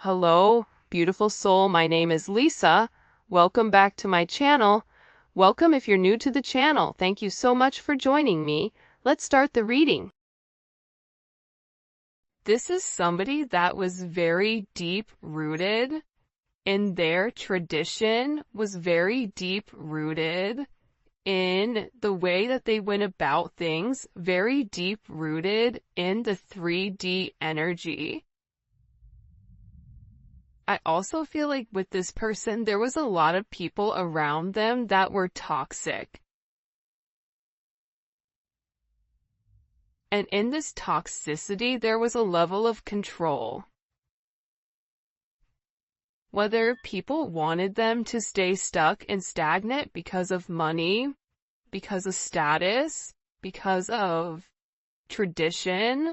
Hello, beautiful soul. My name is Lisa. Welcome back to my channel. Welcome if you're new to the channel. Thank you so much for joining me. Let's start the reading. This is somebody that was very deep-rooted in their tradition, was very deep-rooted in the way that they went about things, very deep-rooted in the 3D energy. I also feel like with this person, there was a lot of people around them that were toxic. And in this toxicity, there was a level of control. Whether people wanted them to stay stuck and stagnant because of money, because of status, because of tradition,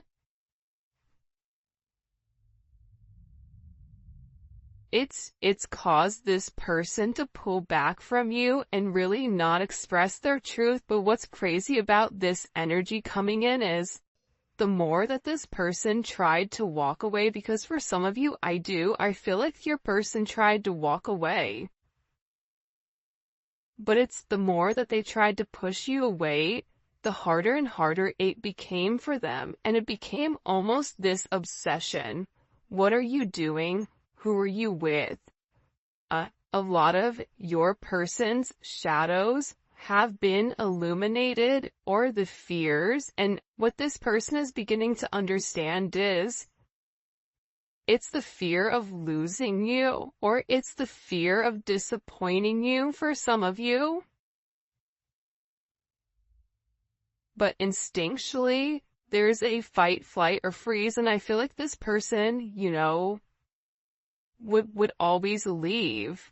it's caused this person to pull back from you and really not express their truth. But what's crazy about this energy coming in is the more that this person tried to walk away, because for some of you, I feel like your person tried to walk away. But it's the more that they tried to push you away, the harder and harder it became for them. And it became almost this obsession. What are you doing? Who are you with? A lot of your person's shadows have been illuminated, or the fears, and what this person is beginning to understand is it's the fear of losing you, or it's the fear of disappointing you for some of you. But instinctually, there's a fight, flight, or freeze, and I feel like this person, would always leave.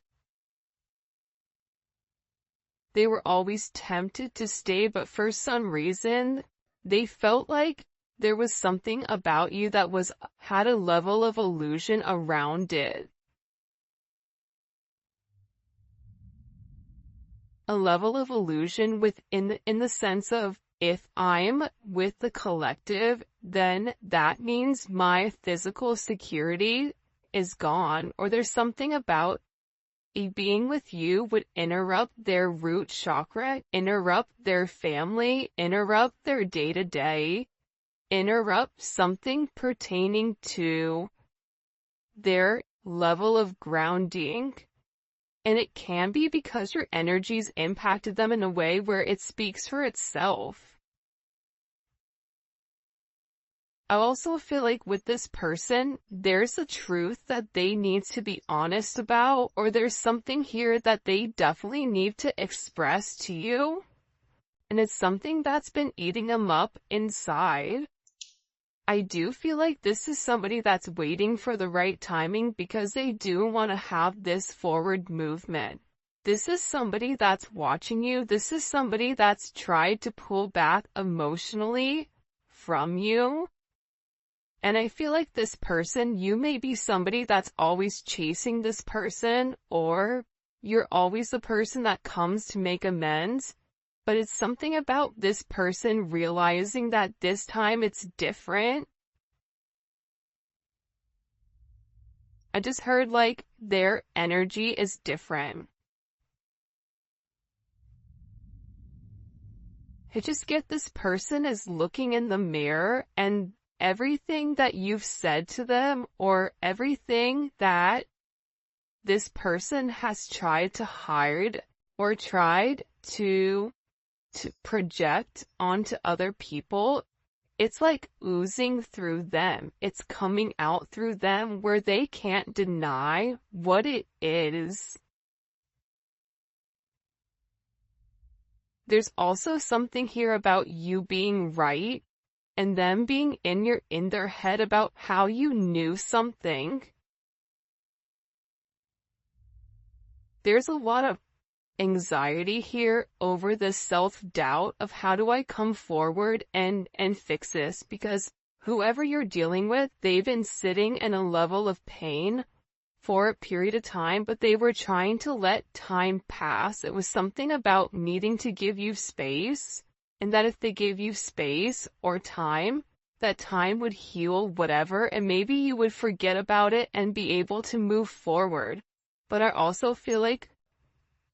They were always tempted to stay, but for some reason, they felt like there was something about you that had a level of illusion around it. A level of illusion in the sense of, if I'm with the collective, then that means my physical security is gone, or there's something about being with you would interrupt their root chakra, interrupt their family, interrupt their day-to-day, interrupt something pertaining to their level of grounding. And it can be because your energies impacted them in a way where it speaks for itself. I also feel like with this person, there's a truth that they need to be honest about, or there's something here that they definitely need to express to you. And it's something that's been eating them up inside. I do feel like this is somebody that's waiting for the right timing, because they do want to have this forward movement. This is somebody that's watching you. This is somebody that's tried to pull back emotionally from you. And I feel like this person, you may be somebody that's always chasing this person, or you're always the person that comes to make amends. But it's something about this person realizing that this time it's different. I just heard like their energy is different. I just get this person is looking in the mirror, and everything that you've said to them, or everything that this person has tried to hide or tried to project onto other people, it's like oozing through them. It's coming out through them where they can't deny what it is. There's also something here about you being right and them being in their head about how you knew something. There's a lot of anxiety here over the self-doubt of how do I come forward and fix this, because whoever you're dealing with, they've been sitting in a level of pain for a period of time, but they were trying to let time pass. It was something about needing to give you space, and that if they gave you space or time, that time would heal whatever, and maybe you would forget about it and be able to move forward. But I also feel like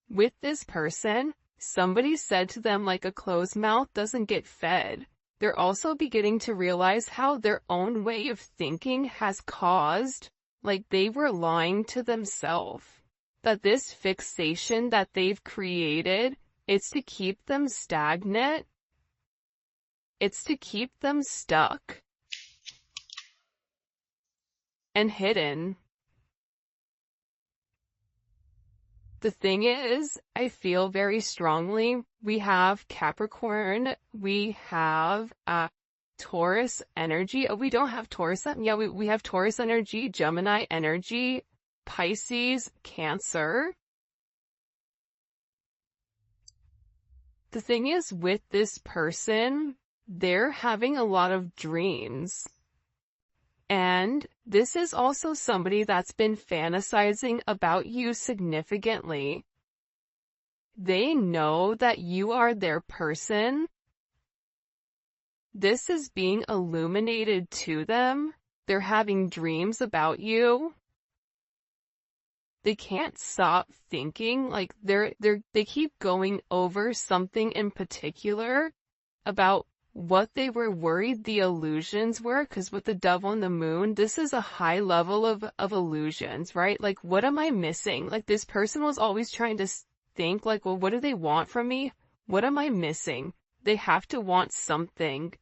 with this person, somebody said to them like a closed mouth doesn't get fed. They're also beginning to realize how their own way of thinking has caused, like they were lying to themselves. That this fixation that they've created, it's to keep them stagnant. It's to keep them stuck and hidden. The thing is, I feel very strongly, we have Capricorn, we have Taurus energy. Oh, we don't have Taurus. Yeah, we have Taurus energy, Gemini energy, Pisces, Cancer. The thing is, with this person, they're having a lot of dreams. And this is also somebody that's been fantasizing about you significantly. They know that you are their person. This is being illuminated to them. They're having dreams about you. They can't stop thinking, like they keep going over something in particular about what they were worried the illusions were, because with the devil and the moon, this is a high level of illusions, right? Like, what am I missing? Like, this person was always trying to think, like, well, what do they want from me? What am I missing? They have to want something.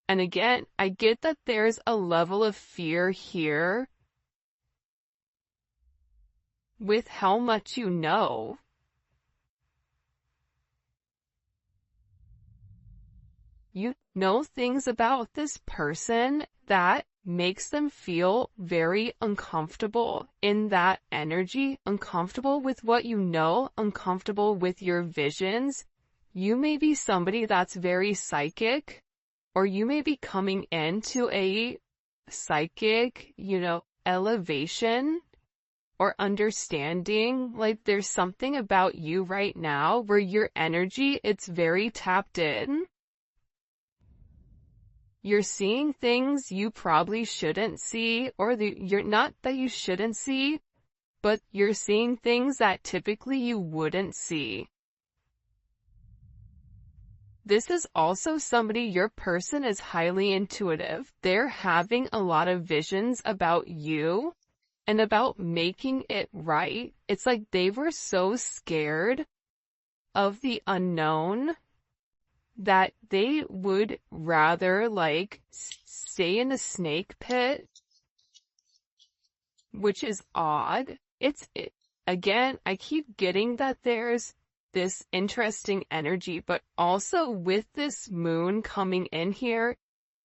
And again, I get that there's a level of fear here with how much you know. You know things about this person that makes them feel very uncomfortable in that energy, uncomfortable with what you know, uncomfortable with your visions. You may be somebody that's very psychic, or you may be coming into a psychic, elevation or understanding. Like, there's something about you right now where your energy, it's very tapped in. You're seeing things you probably shouldn't see, or you're not that you shouldn't see, but you're seeing things that typically you wouldn't see. This is also somebody, your person is highly intuitive. They're having a lot of visions about you and about making it right. It's like they were so scared of the unknown that they would rather like stay in a snake pit, which is odd. Again, I keep getting that there's this interesting energy, but also with this moon coming in here,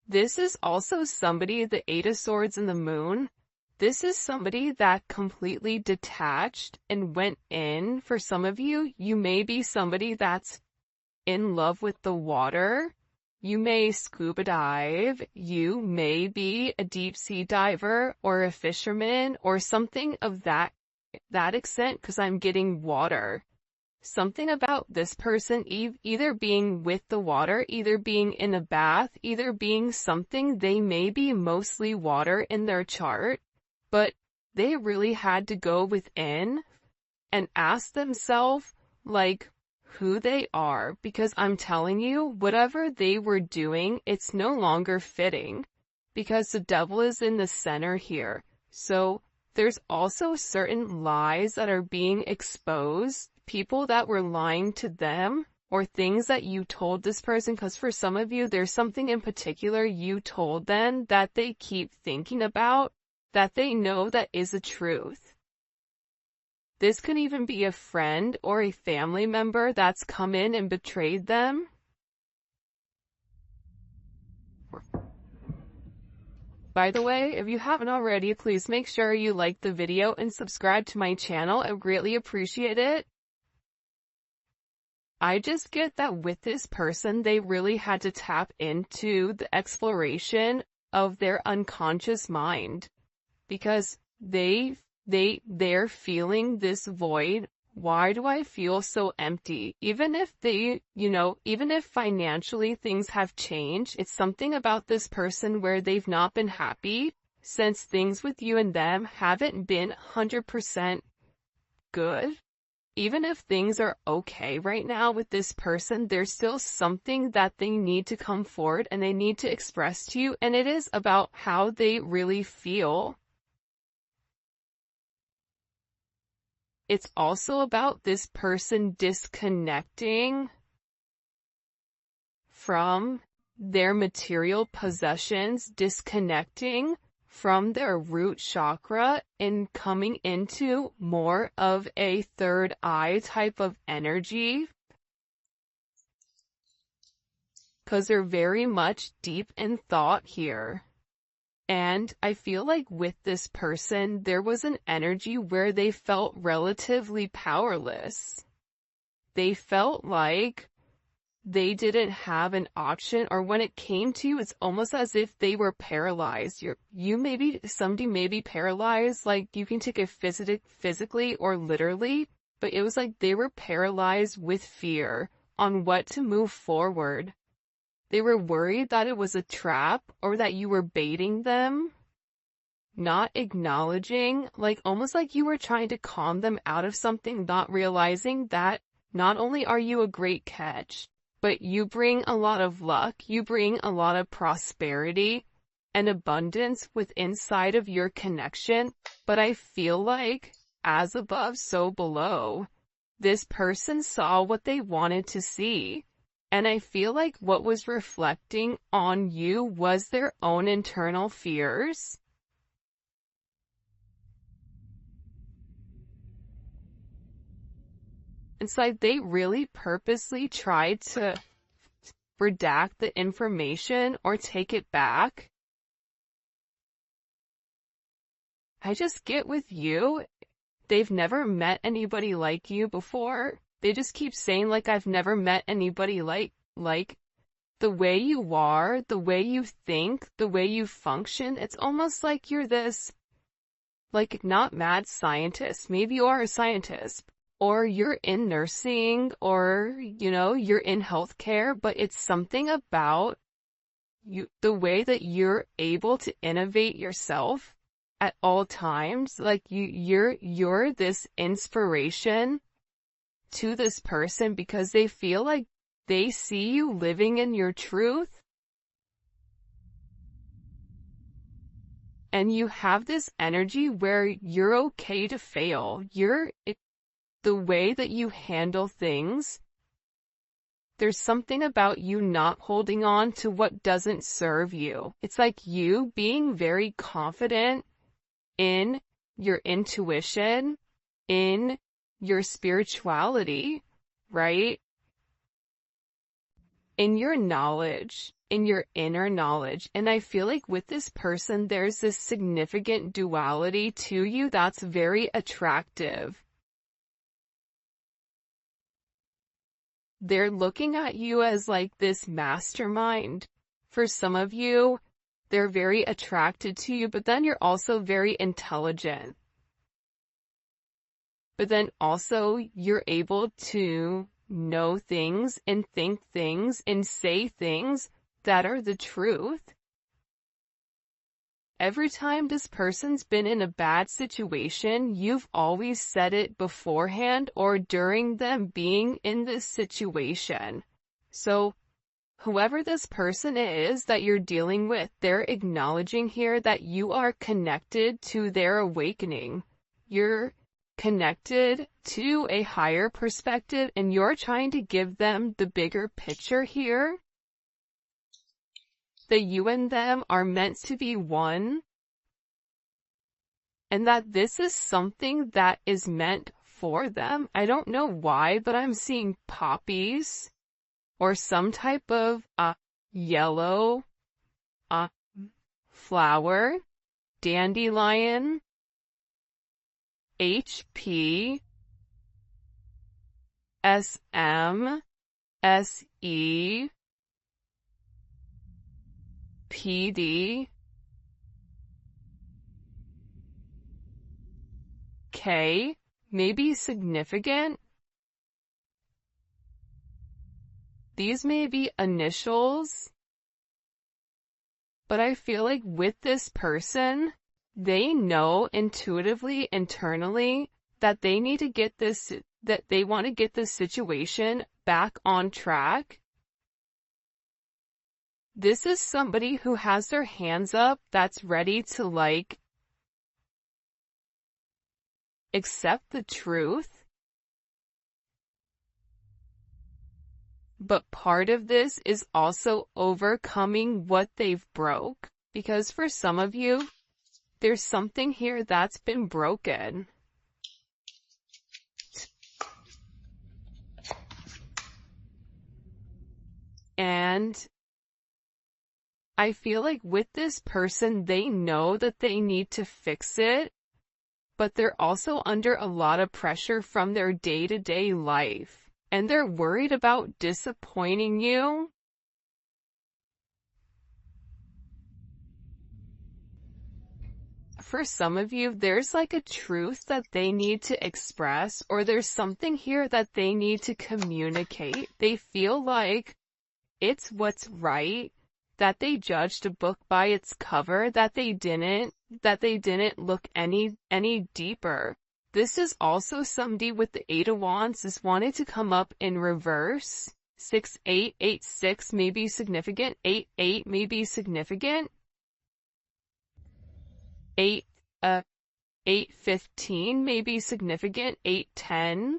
this is also somebody, the Eight of Swords and the moon, this is somebody that completely detached and went in. For some of you, you may be somebody that's in love with the water. You may scuba dive. You may be a deep sea diver or a fisherman or something of that extent, because I'm getting water. Something about this person either being with the water, either being in a bath, either being something. They may be mostly water in their chart, but they really had to go within and ask themselves, like, who they are, because I'm telling you, whatever they were doing, it's no longer fitting, because the devil is in the center here. So there's also certain lies that are being exposed, people that were lying to them, or things that you told this person, because for some of you, there's something in particular you told them that they keep thinking about, that they know that is a truth. This could even be a friend or a family member that's come in and betrayed them. By the way, if you haven't already, please make sure you like the video and subscribe to my channel. I greatly appreciate it. I just get that with this person, they really had to tap into the exploration of their unconscious mind, because they're feeling this void why do I feel so empty? Even if even if financially things have changed, it's something about this person where they've not been happy since things with you and them haven't been 100% good. Even if things are okay right now with this person, there's still something that they need to come forward and they need to express to you, and it is about how they really feel. It's also about this person disconnecting from their material possessions, disconnecting from their root chakra and coming into more of a third eye type of energy. Because they're very much deep in thought here. And I feel like with this person, there was an energy where they felt relatively powerless. They felt like they didn't have an option, or when it came to you, it's almost as if they were paralyzed. Somebody may be paralyzed, like you can take it physically or literally, but it was like they were paralyzed with fear on what to move forward. They were worried that it was a trap or that you were baiting them, not acknowledging, like almost like you were trying to calm them out of something, not realizing that not only are you a great catch, but you bring a lot of luck, you bring a lot of prosperity and abundance with inside of your connection. But I feel like, as above, so below, this person saw what they wanted to see. And I feel like what was reflecting on you was their own internal fears. It's like they really purposely tried to redact the information or take it back. I just get with you, they've never met anybody like you before. They just keep saying, like, I've never met anybody like the way you are, the way you think, the way you function. It's almost like you're this, like, not mad scientist. Maybe you are a scientist, or you're in nursing, or, you're in healthcare, but it's something about you, the way that you're able to innovate yourself at all times. Like, you're this inspiration to this person because they feel like they see you living in your truth. And you have this energy where you're okay to fail. The way that you handle things, there's something about you not holding on to what doesn't serve you. It's like you being very confident in your intuition, in your spirituality, right? In your knowledge, in your inner knowledge. And I feel like with this person, there's this significant duality to you that's very attractive. They're looking at you as like this mastermind. For some of you, they're very attracted to you, but then you're also very intelligent. But then also you're able to know things and think things and say things that are the truth. Every time this person's been in a bad situation, you've always said it beforehand or during them being in this situation. So whoever this person is that you're dealing with, they're acknowledging here that you are connected to their awakening. You're connected to a higher perspective, and you're trying to give them the bigger picture here. That you and them are meant to be one, and that this is something that is meant for them. I don't know why, but I'm seeing poppies or some type of yellow flower, dandelion, HP, SM, SE, PD, K, may be significant. These may be initials. But I feel like with this person, they know intuitively, internally, that they need to get this, that they want to get this situation back on track. This is somebody who has their hands up, that's ready to like accept the truth. But part of this is also overcoming what they've broke. Because for some of you, there's something here that's been broken. And I feel like with this person, they know that they need to fix it, but they're also under a lot of pressure from their day-to-day life, and they're worried about disappointing you. For some of you, there's like a truth that they need to express, or there's something here that they need to communicate. They feel like it's what's right, that they judged a book by its cover, that they didn't look any deeper. This is also somebody with the 8 of Wands is wanting to come up in reverse. 6-8, 8-6 may be significant. 8-8 may be significant. 8-15 may be significant. 8-10.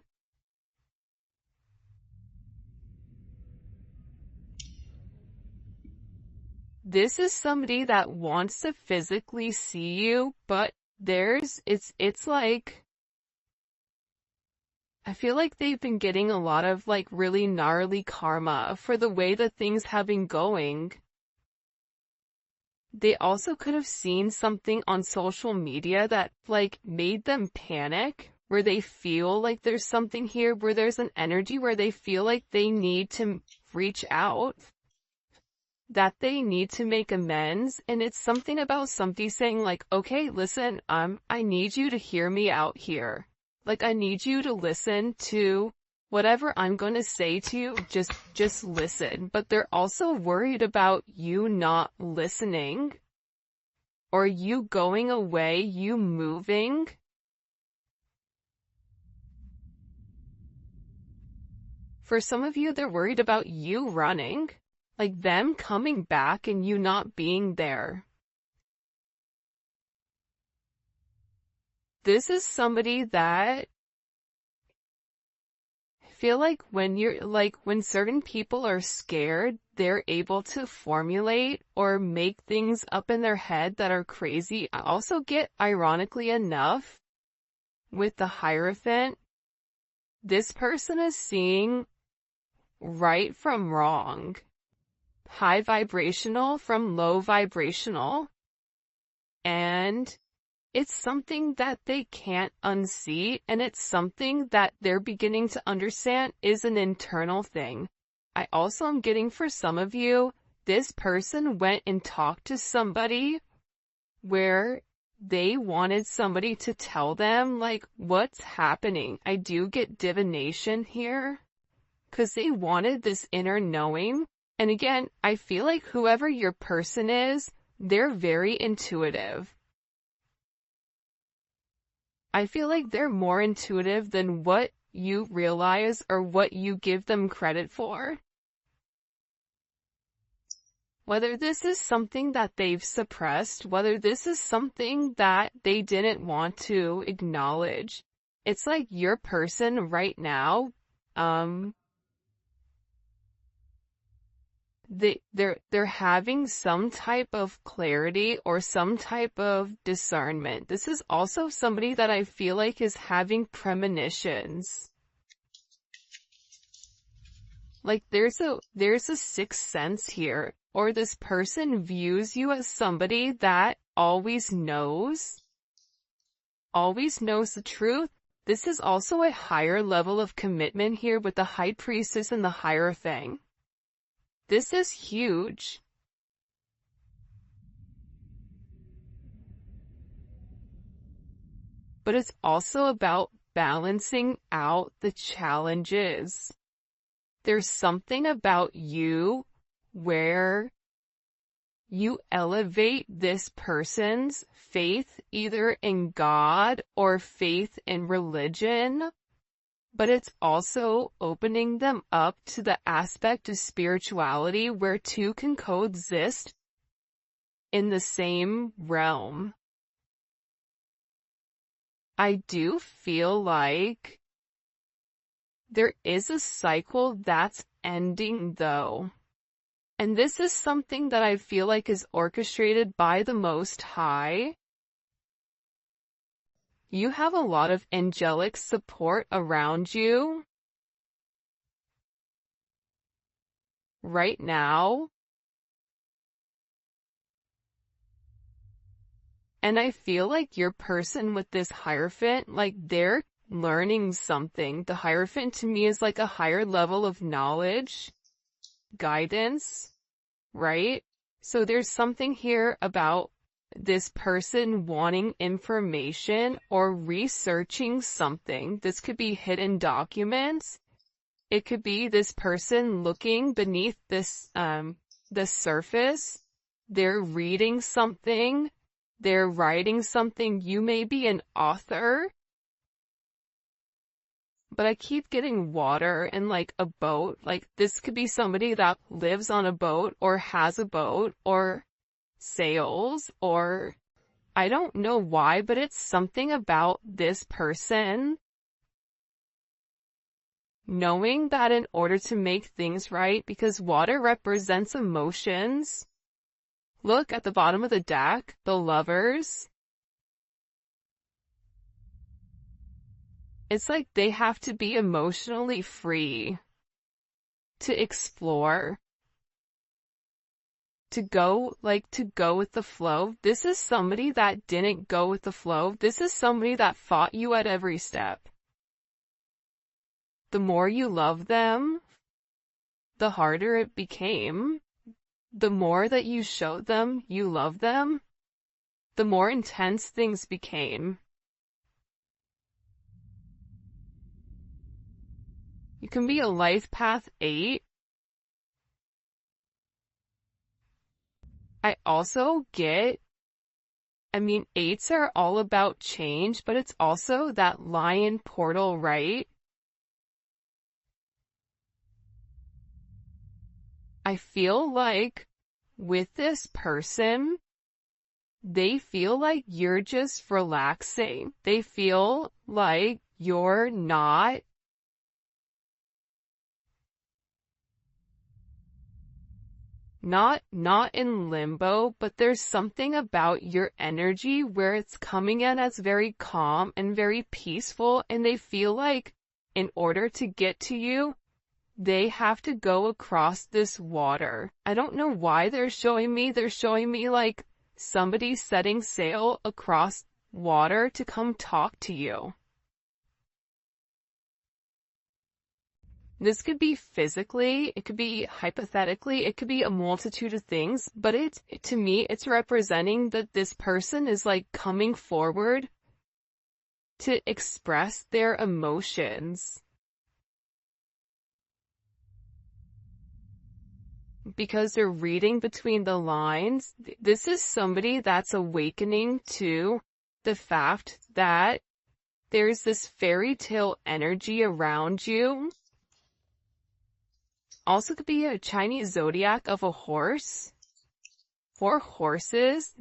This is somebody that wants to physically see you, but it's like, I feel like they've been getting a lot of like really gnarly karma for the way that things have been going. They also could have seen something on social media that like made them panic, where they feel like there's something here, where there's an energy where they feel like they need to reach out, that they need to make amends. And it's something about somebody saying like, okay, listen, I need you to hear me out here. Like, I need you to listen to whatever I'm going to say to you. Just listen. But they're also worried about you not listening, or you going away, you moving. For some of you, they're worried about you running. Like them coming back and you not being there. This is somebody that I feel like when certain people are scared, they're able to formulate or make things up in their head that are crazy. I also get, ironically enough, with the Hierophant, this person is seeing right from wrong. High vibrational from low vibrational, and it's something that they can't unsee, and it's something that they're beginning to understand is an internal thing. I also am getting, for some of you, this person went and talked to somebody where they wanted somebody to tell them like what's happening. I do get divination here, because they wanted this inner knowing. And again, I feel like whoever your person is, they're very intuitive. I feel like they're more intuitive than what you realize or what you give them credit for. Whether this is something that they've suppressed, whether this is something that they didn't want to acknowledge. It's like your person right now, they're having some type of clarity or some type of discernment. This is also somebody that I feel like is having premonitions. Like there's a sixth sense here, or this person views you as somebody that always knows the truth. This is also a higher level of commitment here with the High Priestess and the Hierophant. This is huge. But it's also about balancing out the challenges. There's something about you where you elevate this person's faith either in God or faith in religion, but it's also opening them up to the aspect of spirituality where two can coexist in the same realm. I do feel like there is a cycle that's ending though. And this is something that I feel like is orchestrated by the Most High. You have a lot of angelic support around you right now. And I feel like your person with this Hierophant, like they're learning something. The Hierophant to me is like a higher level of knowledge, guidance, right? So there's something here about this person wanting information or researching something. This could be hidden documents. It could be this person looking beneath this, the surface. They're reading something. They're writing something. You may be an author. But I keep getting water and like a boat. Like this could be somebody that lives on a boat or has a boat or sails, or I don't know why, but it's something about this person knowing that in order to make things right, because water represents emotions. Look at the bottom of the deck, the Lovers. It's like they have to be emotionally free to explore, to go with the flow. This is somebody that didn't go with the flow. This is somebody that fought you at every step. The more you love them, the harder it became. The more that you showed them you love them, the more intense things became. You can be a life path 8. I also get, 8s are all about change, but it's also that lion portal, right? I feel like with this person, they feel like you're just relaxing. They feel like you're not in limbo, but there's something about your energy where it's coming in as very calm and very peaceful, and they feel like in order to get to you, they have to go across this water. I don't know why they're showing me like somebody setting sail across water to come talk to you. This could be physically, it could be hypothetically, it could be a multitude of things, but to me, it's representing that this person is like coming forward to express their emotions. Because they're reading between the lines. This is somebody that's awakening to the fact that there's this fairy tale energy around you. Also could be a Chinese zodiac of a horse. 4 horses.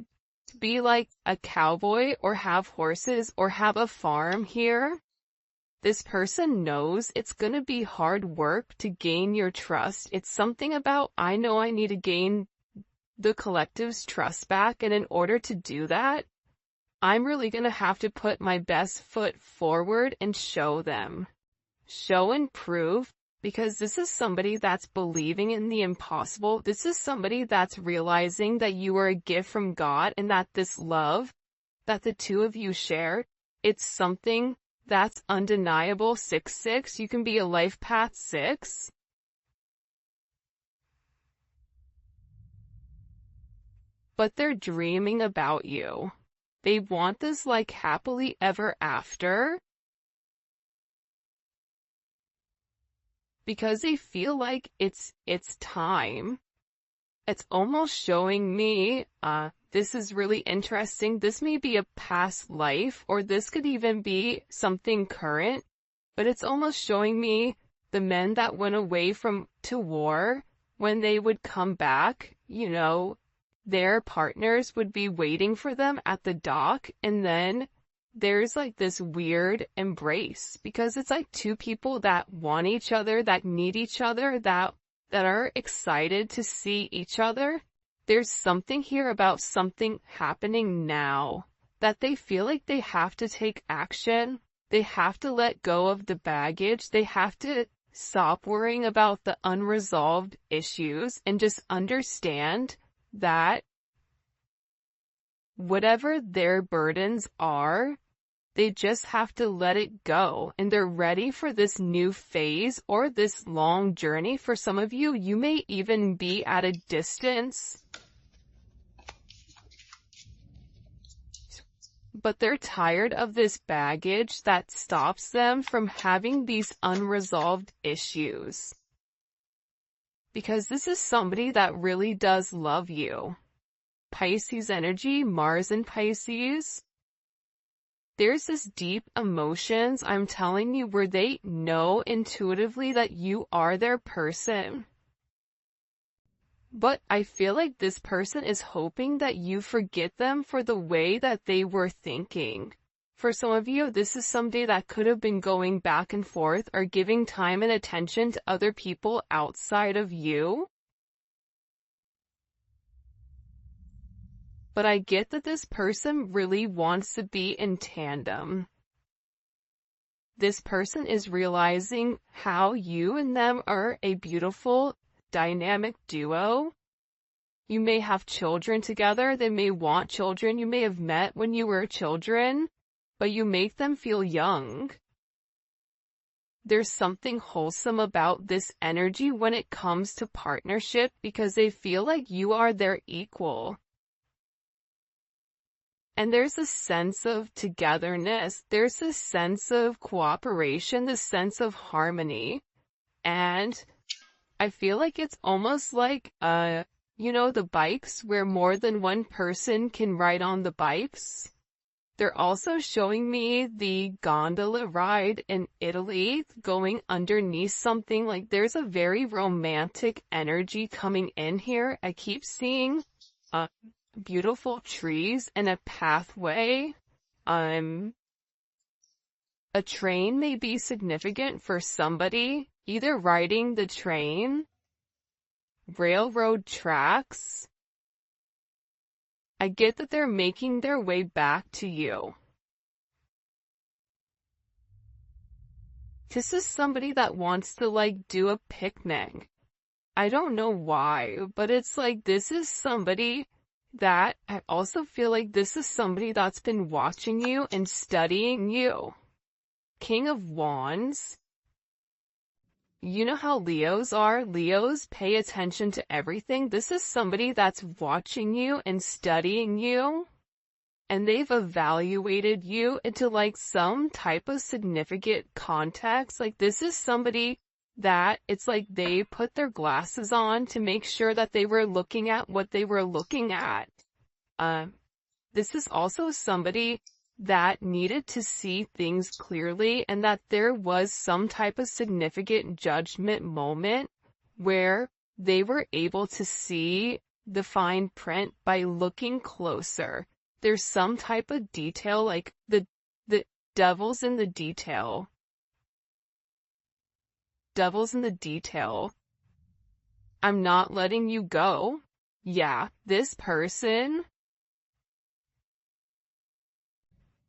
To be like a cowboy or have horses or have a farm here. This person knows it's gonna be hard work to gain your trust. It's something about, I know I need to gain the collective's trust back, and in order to do that, I'm really gonna have to put my best foot forward and show them. Show and prove, because this is somebody that's believing in the impossible. This is somebody that's realizing that you are a gift from God and that this love that the two of you share, it's something that's undeniable. 6-6, you can be a life path 6. But they're dreaming about you. They want this like happily ever after. because they feel like it's time. It's almost showing me, this is really interesting. This may be a past life, or this could even be something current, but it's almost showing me the men that went away to war, when they would come back, you know, their partners would be waiting for them at the dock, and then there's like this weird embrace, because it's like two people that want each other, that need each other, that are excited to see each other. There's something here about something happening now, that they feel like they have to take action. They have to let go of the baggage. They have to stop worrying about the unresolved issues and just understand that whatever their burdens are, they just have to let it go, and they're ready for this new phase or this long journey. For some of you, you may even be at a distance, but they're tired of this baggage that stops them from having these unresolved issues. Because this is somebody that really does love you. Pisces energy, Mars in Pisces. There's this deep emotions, I'm telling you, where they know intuitively that you are their person. But I feel like this person is hoping that you forget them for the way that they were thinking. For some of you, this is somebody that could have been going back and forth or giving time and attention to other people outside of you. But I get that this person really wants to be in tandem. This person is realizing how you and them are a beautiful, dynamic duo. You may have children together. They may want children. You may have met when you were children, but you make them feel young. There's something wholesome about this energy when it comes to partnership, because they feel like you are their equal. And there's a sense of togetherness. There's a sense of cooperation, this sense of harmony. And I feel like it's almost like, you know, the bikes where more than one person can ride on the bikes. They're also showing me the gondola ride in Italy, going underneath something. Like, there's a very romantic energy coming in here. I keep seeing, beautiful trees and a pathway. A train may be significant for somebody, either riding the train, railroad tracks. I get that they're making their way back to you. This is somebody that wants to like do a picnic. I don't know why, but it's like this is somebody that I also feel like this is somebody that's been watching you and studying you. King of Wands. You know how Leos are? Leos pay attention to everything. This is somebody that's watching you and studying you, and they've evaluated you into like some type of significant context. Like, this is somebody that it's like they put their glasses on to make sure that they were looking at what they were looking at. This is also somebody that needed to see things clearly, and that there was some type of significant judgment moment where they were able to see the fine print by looking closer. There's some type of detail, like the devil's in the detail. Devil's in the detail. I'm not letting you go. Yeah, this person,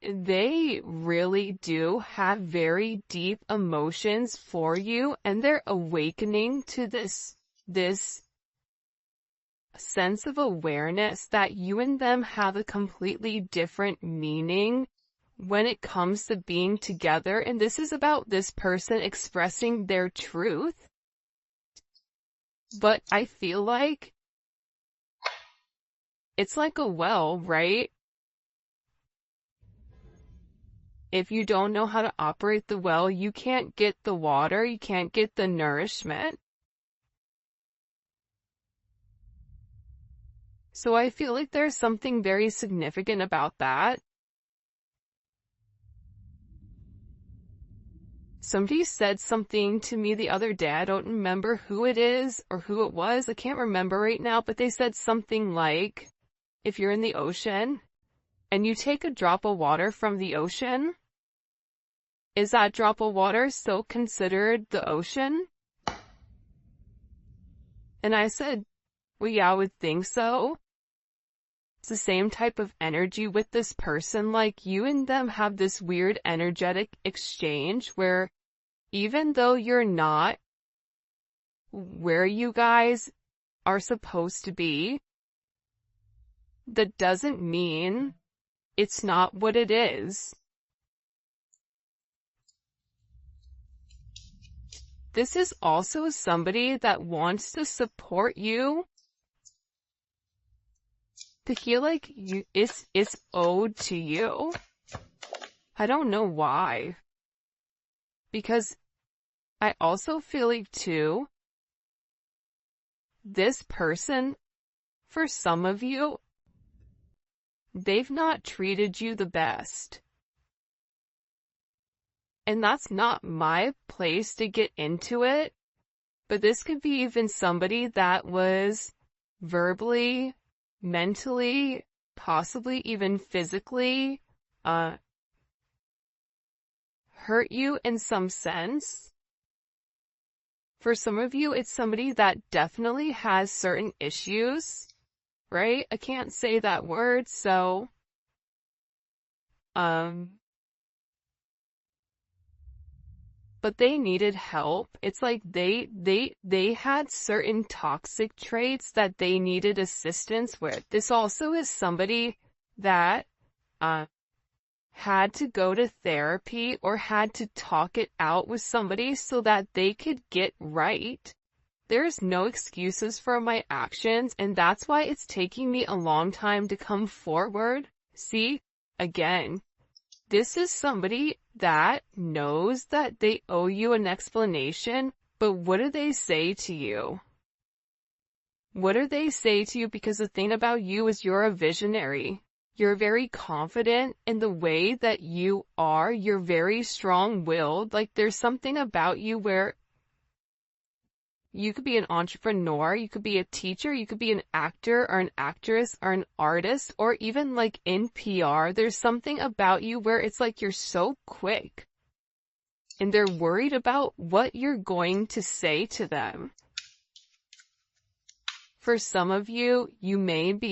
they really do have very deep emotions for you, and they're awakening to this sense of awareness that you and them have a completely different meaning when it comes to being together. And this is about this person expressing their truth. But I feel like it's like a well, right? if you don't know how to operate the well, you can't get the water, you can't get the nourishment. So I feel like there's something very significant about that. Somebody said something to me the other day. I don't remember who it is or who it was. I can't remember right now, but they said something like, if you're in the ocean and you take a drop of water from the ocean, is that drop of water still considered the ocean? And I said, well, yeah, I would think so. It's the same type of energy with this person. Like, you and them have this weird energetic exchange where even though you're not where you guys are supposed to be, that doesn't mean it's not what it is. This is also somebody that wants to support you, to feel like it's owed to you. I don't know why. Because I also feel like too, this person, for some of you, they've not treated you the best. And that's not my place to get into it, but this could be even somebody that was verbally, mentally, possibly even physically, hurt you in some sense. For some of you, it's somebody that definitely has certain issues, right? I can't say that word, so, but they needed help. It's like they had certain toxic traits that they needed assistance with. This also is somebody that, had to go to therapy or had to talk it out with somebody so that they could get right. There's no excuses for my actions, and that's why it's taking me a long time to come forward. See, again, this is somebody that knows that they owe you an explanation, but what do they say to you? What do they say to you? Because the thing about you is you're a visionary. You're very confident in the way that you are. You're very strong-willed. Like, there's something about you where you could be an entrepreneur, you could be a teacher, you could be an actor or an actress or an artist, or even like in PR. There's something about you where it's like you're so quick and they're worried about what you're going to say to them. For some of you, you may be